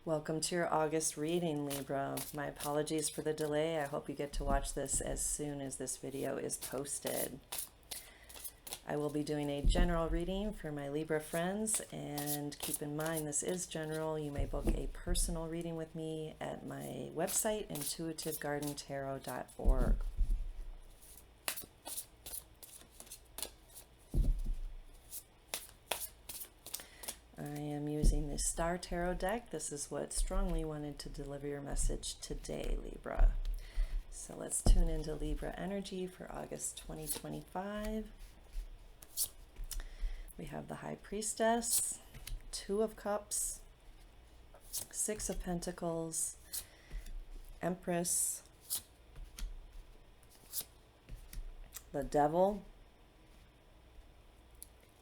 Welcome to your August reading, Libra. My apologies for the delay. I hope you get to watch this as soon as this video is posted. I will be doing a general reading for my Libra friends, and keep in mind this is general. You may book a personal reading with me at my website, intuitivegardentarot.org. I am using the Star Tarot deck. This is what strongly wanted to deliver your message today, Libra. So let's tune into Libra energy for August 2025. We have the High Priestess, Two of Cups, Six of Pentacles, Empress, the Devil,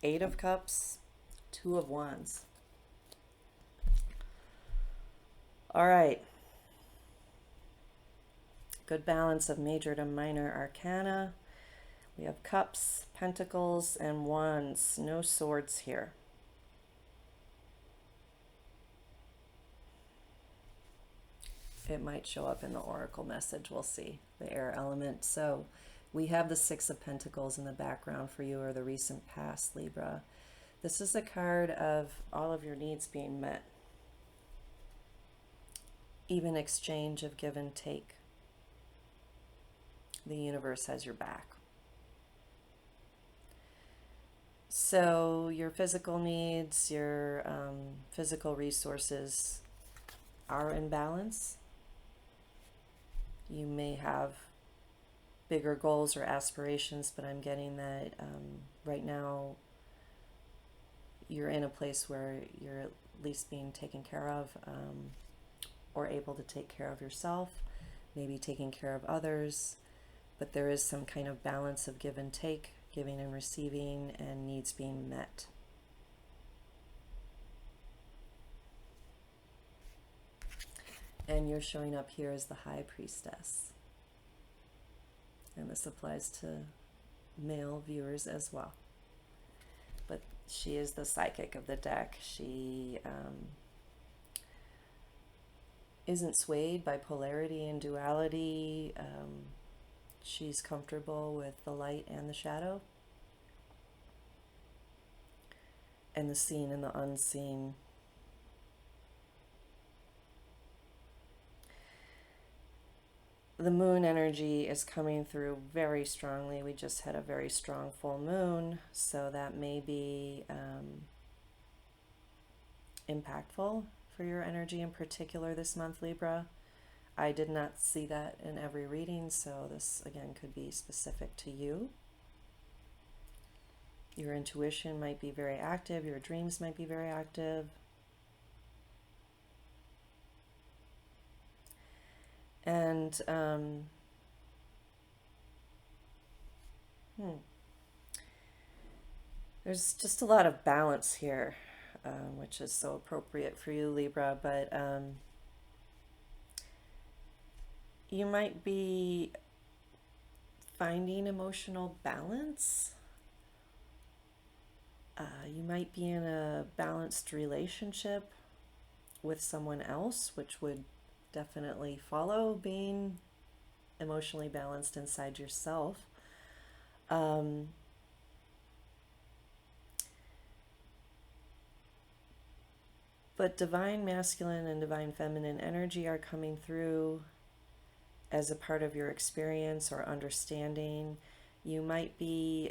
Eight of Cups, Two of Wands. All right. Good balance of major to minor arcana. We have cups, pentacles, and wands. No swords here. It might show up in the oracle message. We'll see. The air element. So we have the Six of Pentacles in the background for you, or the recent past, Libra. This is a card of all of your needs being met. Even exchange of give and take. The universe has your back. So your physical needs, your physical resources are in balance. You may have bigger goals or aspirations, but I'm getting that right now you're in a place where you're at least being taken care of, or able to take care of yourself, maybe taking care of others, but there is some kind of balance of give and take, giving and receiving, and needs being met. And you're showing up here as the High Priestess. And this applies to male viewers as well. But she is the psychic of the deck. She isn't swayed by polarity and duality. She's comfortable with the light and the shadow, and the seen and the unseen. The moon energy is coming through very strongly. We just had a very strong full moon, so that may be impactful for your energy in particular this month, Libra. I did not see that in every reading, so this again could be specific to you. Your intuition might be very active, your dreams might be very active. And there's just a lot of balance here, which is so appropriate for you, Libra, but you might be finding emotional balance. You might be in a balanced relationship with someone else, which would definitely follow being emotionally balanced inside yourself. But divine masculine and divine feminine energy are coming through as a part of your experience or understanding. You might be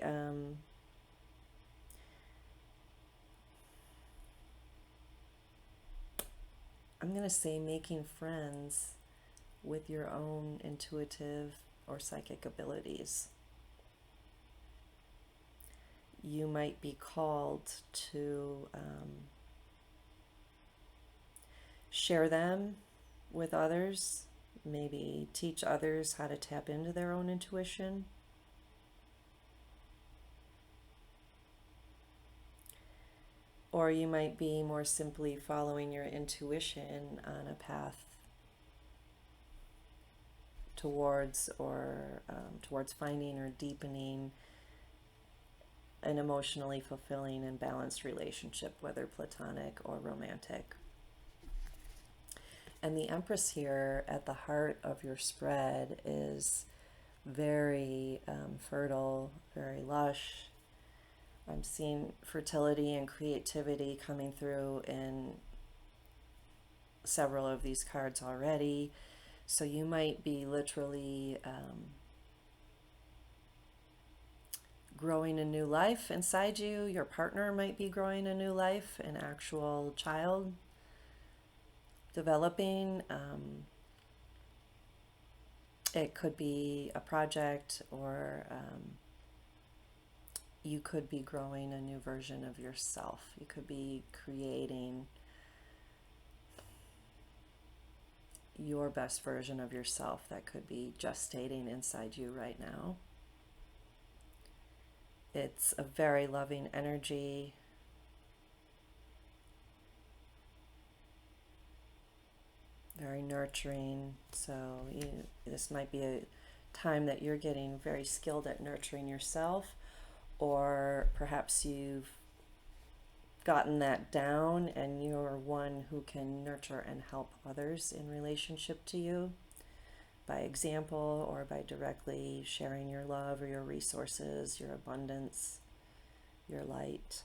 I'm going to say making friends with your own intuitive or psychic abilities. You might be called to share them with others, maybe teach others how to tap into their own intuition. Or you might be more simply following your intuition on a path towards finding or deepening an emotionally fulfilling and balanced relationship, whether platonic or romantic. And the Empress here at the heart of your spread is very fertile, very lush. I'm seeing fertility and creativity coming through in several of these cards already. So you might be literally growing a new life inside you. Your partner might be growing a new life, an actual child developing. It could be a project, or you could be growing a new version of yourself. You could be creating your best version of yourself that could be gestating inside you right now. It's a very loving energy. Very nurturing. So this might be a time that you're getting very skilled at nurturing yourself, or perhaps you've gotten that down and you're one who can nurture and help others in relationship to you by example, or by directly sharing your love or your resources, your abundance, your light.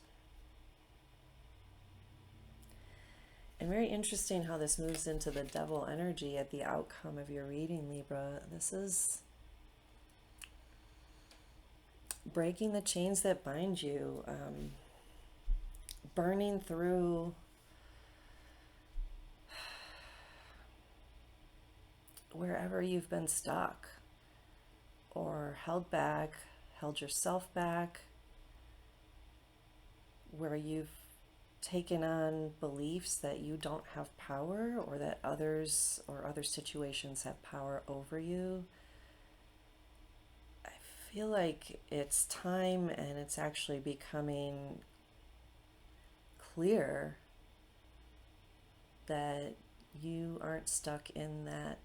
And very interesting how this moves into the devil energy at the outcome of your reading, Libra. This is breaking the chains that bind you, burning through wherever you've been stuck or held back, held yourself back, where you've taken on beliefs that you don't have power, or that others or other situations have power over you. I feel like it's time, and it's actually becoming clear that you aren't stuck in that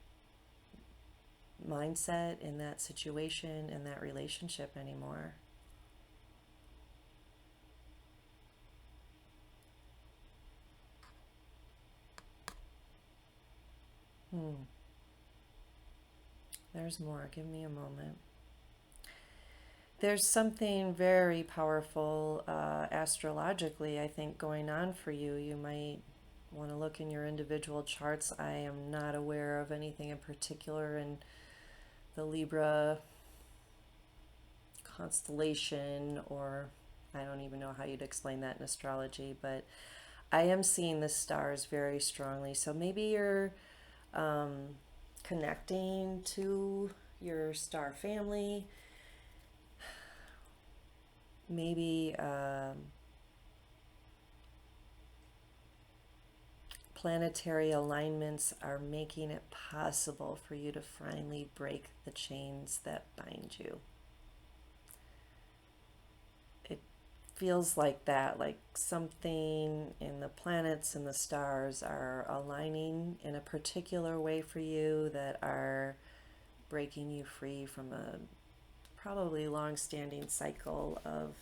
mindset, in that situation, in that relationship anymore. There's more. Give me a moment. There's something very powerful astrologically, I think, going on for you. You might want to look in your individual charts. I am not aware of anything in particular in the Libra constellation, or I don't even know how you'd explain that in astrology, but I am seeing the stars very strongly. So maybe you're connecting to your star family. Maybe planetary alignments are making it possible for you to finally break the chains that bind you. It feels like that, like something in the planets and the stars are aligning in a particular way for you, that are breaking you free from a probably long-standing cycle of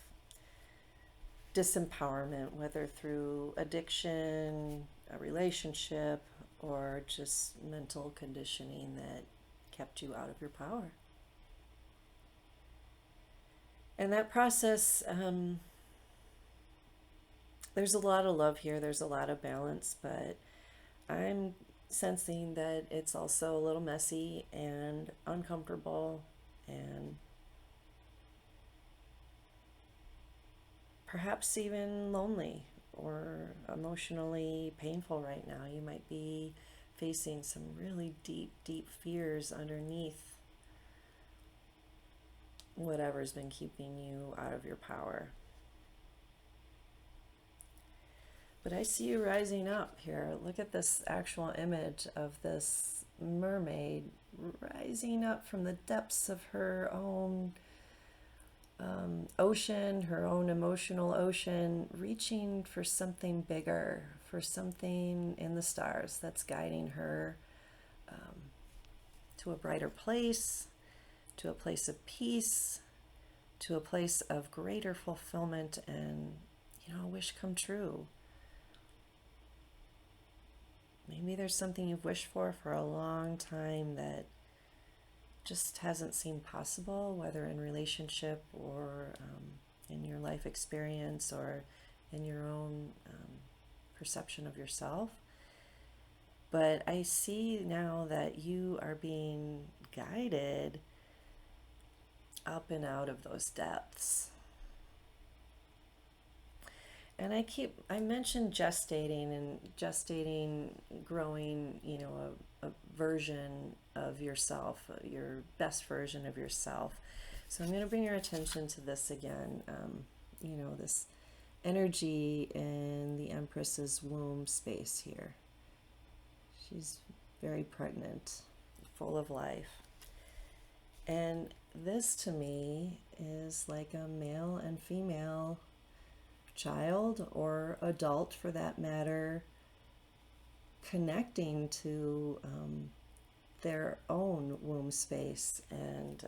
disempowerment, whether through addiction, a relationship, or just mental conditioning that kept you out of your power. And that process, there's a lot of love here, there's a lot of balance, but I'm sensing that it's also a little messy and uncomfortable, and perhaps even lonely or emotionally painful right now. You might be facing some really deep, deep fears underneath whatever's been keeping you out of your power. But I see you rising up here. Look at this actual image of this mermaid rising up from the depths of her own ocean, her own emotional ocean, reaching for something bigger, for something in the stars that's guiding her to a brighter place, to a place of peace, to a place of greater fulfillment and, a wish come true. Maybe there's something you've wished for a long time that just hasn't seemed possible, whether in relationship or in your life experience or in your own perception of yourself. But I see now that you are being guided up and out of those depths. And I mentioned gestating, growing, a version of yourself, your best version of yourself. So I'm going to bring your attention to this again, this energy in the Empress's womb space here. She's very pregnant, full of life. And this to me is like a male and female child, or adult for that matter, connecting to their own womb space. And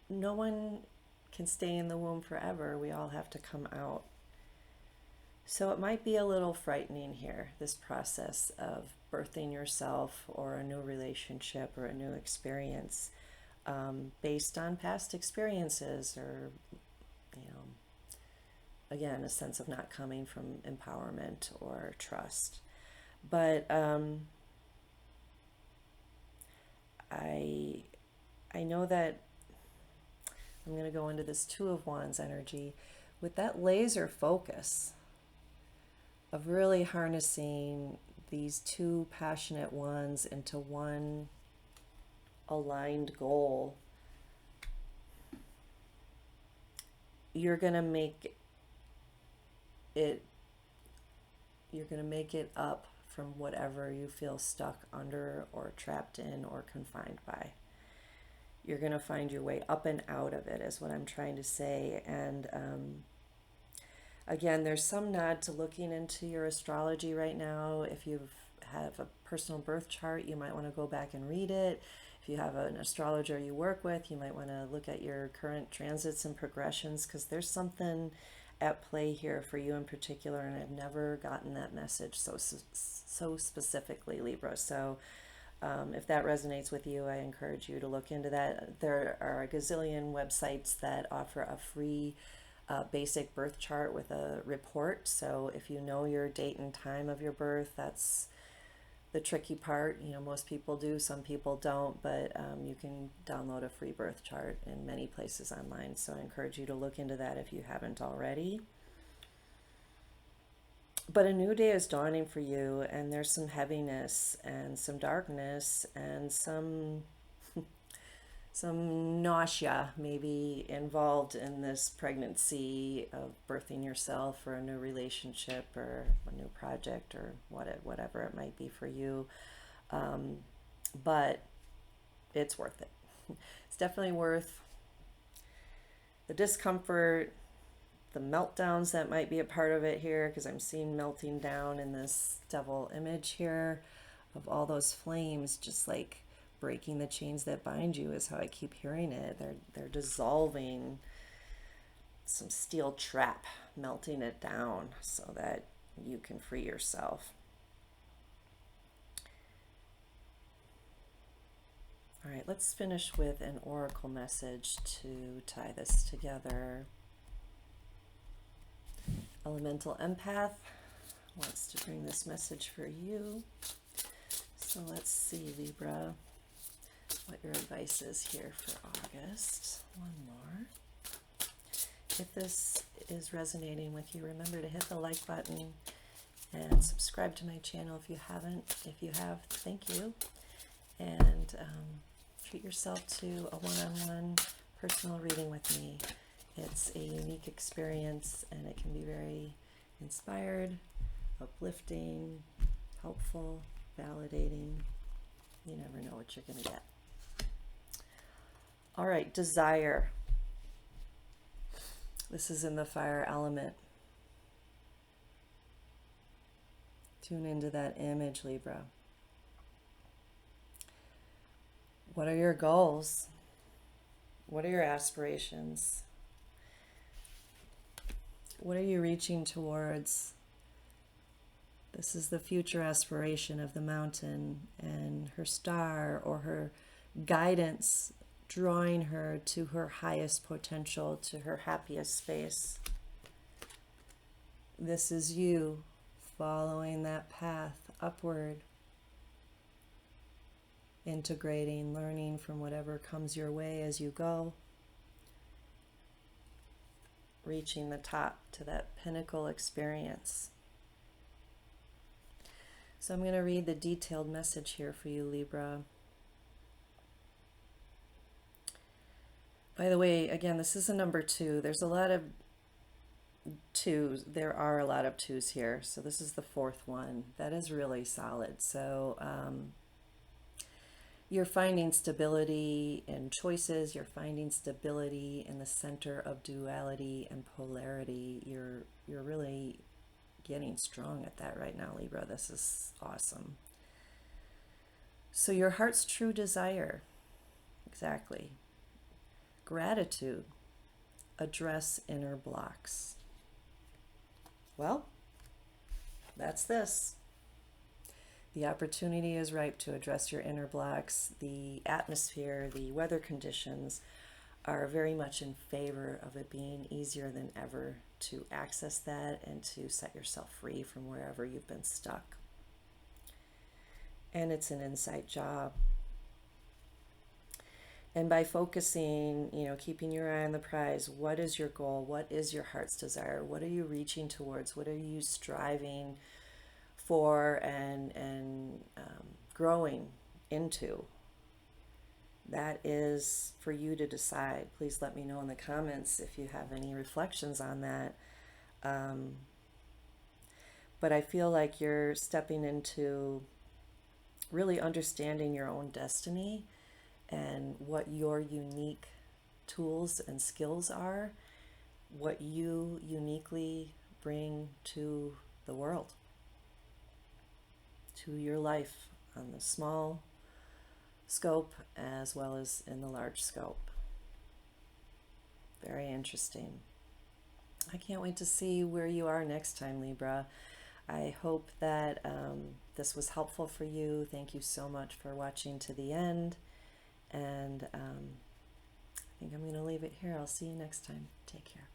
no one can stay in the womb forever. We all have to come out. So it might be a little frightening here, this process of birthing yourself or a new relationship or a new experience based on past experiences, or, again, a sense of not coming from empowerment or trust. But I know that I'm going to go into this Two of Wands energy with that laser focus of really harnessing these two passionate ones into one aligned goal. You're going to make it up from whatever you feel stuck under or trapped in or confined by. You're going to find your way up and out of it, is what I'm trying to say. And again, there's some nod to looking into your astrology right now. If you have a personal birth chart, you might want to go back and read it. If you have an astrologer you work with, you might want to look at your current transits and progressions, because there's something at play here for you in particular, and I've never gotten that message so specifically, Libra. So if that resonates with you, I encourage you to look into that. There are a gazillion websites that offer a free basic birth chart with a report. So if you know your date and time of your birth, that's the tricky part. Most people do, some people don't, but you can download a free birth chart in many places online. So I encourage you to look into that if you haven't already. But a new day is dawning for you, and there's some heaviness and some darkness and some nausea maybe involved in this pregnancy of birthing yourself, or a new relationship, or a new project, or whatever it might be for you. But it's worth it. It's definitely worth the discomfort, the meltdowns that might be a part of it here, because I'm seeing melting down in this devil image here of all those flames, just like breaking the chains that bind you, is how I keep hearing it. They're dissolving some steel trap, melting it down so that you can free yourself. All right, let's finish with an oracle message to tie this together. Elemental Empath wants to bring this message for you. So let's see, Libra, what your advice is here for August. One more. If this is resonating with you, remember to hit the like button and subscribe to my channel if you haven't. If you have, thank you. And treat yourself to a one-on-one personal reading with me. It's a unique experience, and it can be very inspired, uplifting, helpful, validating. You never know what you're going to get. All right, desire. This is in the fire element. Tune into that image, Libra. What are your goals? What are your aspirations? What are you reaching towards? This is the future aspiration of the mountain and her star or her guidance drawing her to her highest potential, to her happiest space. This is you following that path upward, integrating, learning from whatever comes your way as you go, reaching the top to that pinnacle experience. So I'm going to read the detailed message here for you, Libra. By the way, again, this is a number 2. There's a lot of 2s. There are a lot of 2s here. So this is the 4th one. That is really solid. So you're finding stability in choices. You're finding stability in the center of duality and polarity. You're really getting strong at that right now, Libra. This is awesome. So your heart's true desire, exactly. Gratitude, address inner blocks. Well, that's this. The opportunity is ripe to address your inner blocks. The atmosphere, the weather conditions are very much in favor of it being easier than ever to access that and to set yourself free from wherever you've been stuck. And it's an inside job. And by focusing, keeping your eye on the prize, what is your goal? What is your heart's desire? What are you reaching towards? What are you striving for and growing into? That is for you to decide. Please let me know in the comments if you have any reflections on that. But I feel like you're stepping into really understanding your own destiny and what your unique tools and skills are, what you uniquely bring to the world, to your life on the small scope as well as in the large scope. Very interesting. I can't wait to see where you are next time, Libra. I hope that this was helpful for you. Thank you so much for watching to the end. And I think I'm going to leave it here. I'll see you next time. Take care.